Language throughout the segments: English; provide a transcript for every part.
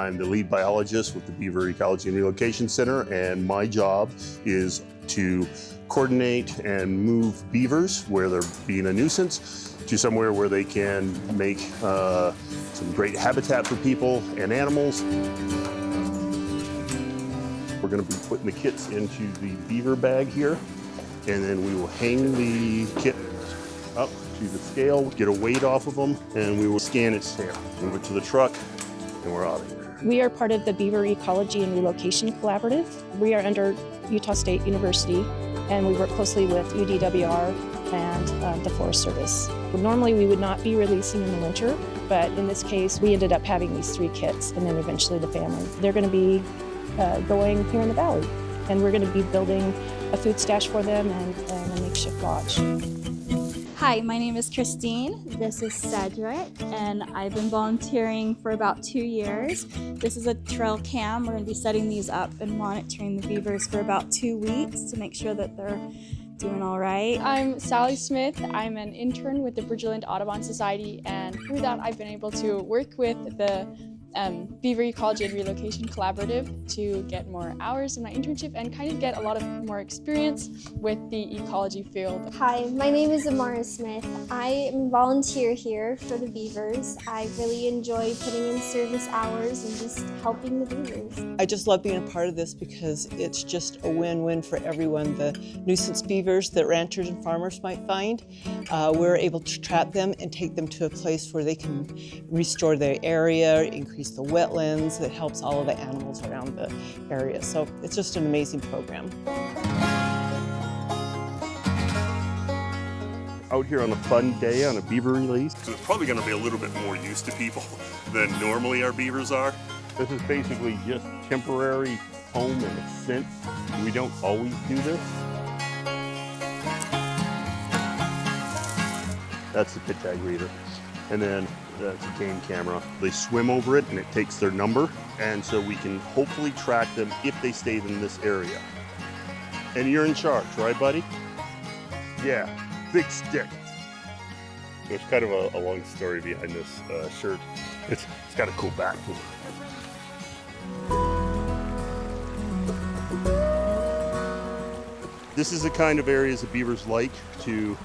I'm the lead biologist with the Beaver Ecology Relocation Center, and my job is to coordinate and move beavers where they're being a nuisance to somewhere where they can make some great habitat for people and animals. We're going to be putting the kits into the beaver bag here, and then we will hang the kit up to the scale, get a weight off of them, and we will scan it there, move it to the truck, and we're out of here. We are part of the Beaver Ecology and Relocation Collaborative. We are under Utah State University, and we work closely with UDWR and the Forest Service. Normally we would not be releasing in the winter, but in this case we ended up having these 3 kits and then eventually the family. They're going to be going here in the valley, and we're going to be building a food stash for them and a makeshift lodge. Hi, my name is Christine. This is Cedric, and I've been volunteering for about 2 years. This is a trail cam. We're going to be setting these up and monitoring the beavers for about 2 weeks to make sure that they're doing all right. I'm Sally Smith. I'm an intern with the Bridgeland Audubon Society, and through that I've been able to work with the Beaver Ecology and Relocation Collaborative to get more hours in my internship and kind of get a lot of more experience with the ecology field. Hi, my name is Amara Smith. I am a volunteer here for the Beavers. I really enjoy putting in service hours and just helping the Beavers. I just love being a part of this because it's just a win-win for everyone. The nuisance beavers that ranchers and farmers might find, we're able to trap them and take them to a place where they can restore their area, increase the wetlands. That helps all of the animals around the area. So it's just an amazing program. Out here on a fun day on a beaver release. So it's probably going to be a little bit more used to people than normally our beavers are. This is basically just temporary home in a sense. We don't always do this. That's the pit tag reader. And then that's a game camera. They swim over it and it takes their number. And so we can hopefully track them if they stayed in this area. And you're in charge, right, buddy? Yeah, big stick. There's kind of a long story behind this shirt. It's got a cool back to it. This is the kind of areas that beavers like to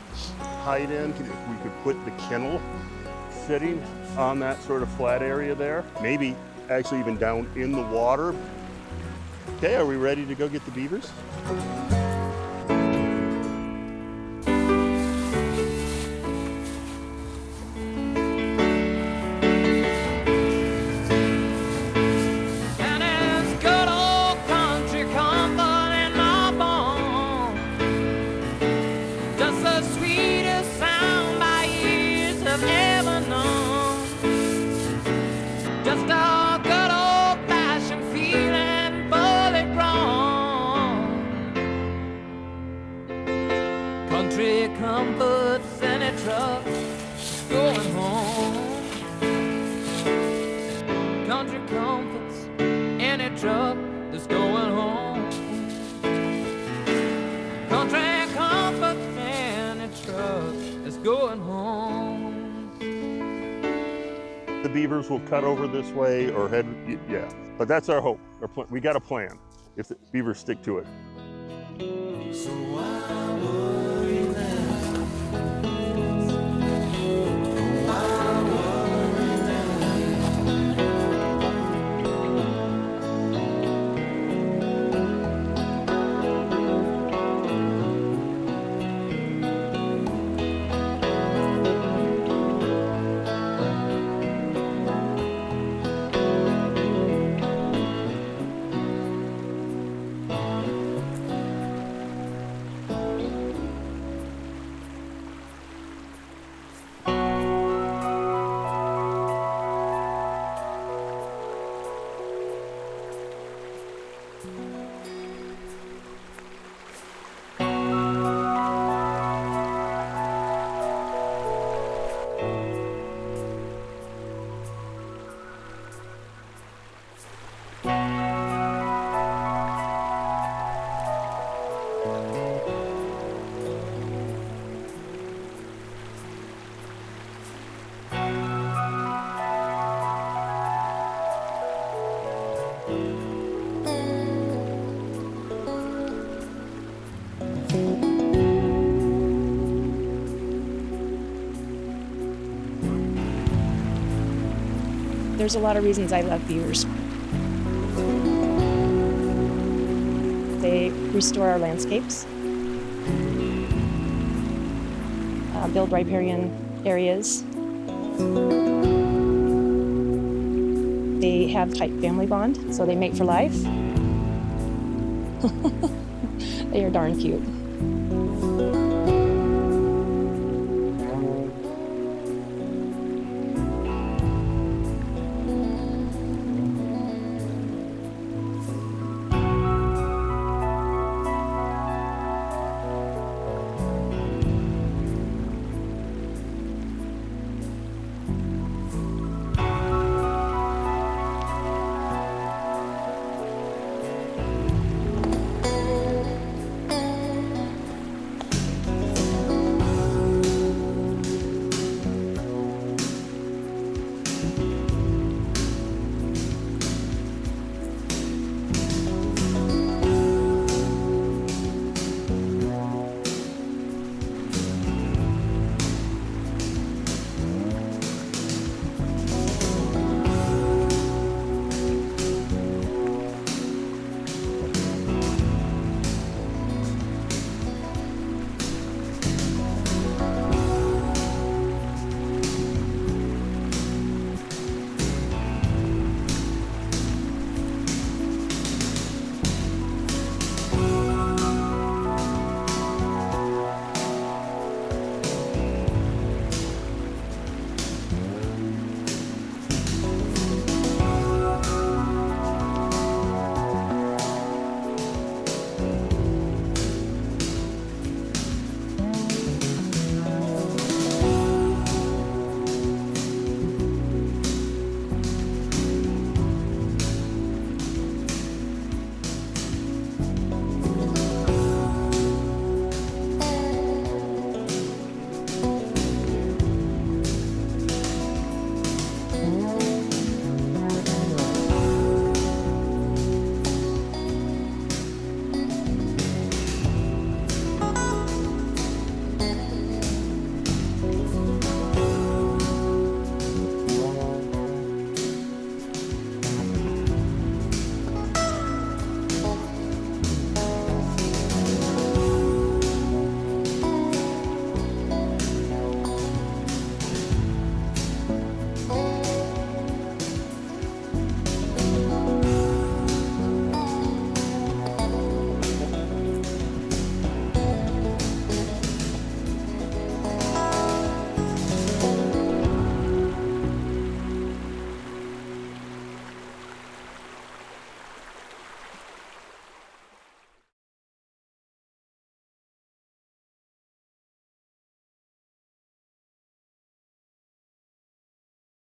hide in. If we could put the kennel sitting on that sort of flat area there, maybe actually even down in the water. Okay, are we ready to go get the beavers? Comforts in a truck going home. Country comforts in a truck that's going home. Country comforts in a truck that's going home. The beavers will cut over this way or head, yeah. But that's our hope. We got a plan if the beavers stick to it. So I worry now. There's a lot of reasons I love beavers. They restore our landscapes, build riparian areas. They have tight family bond, so they mate for life. They are darn cute.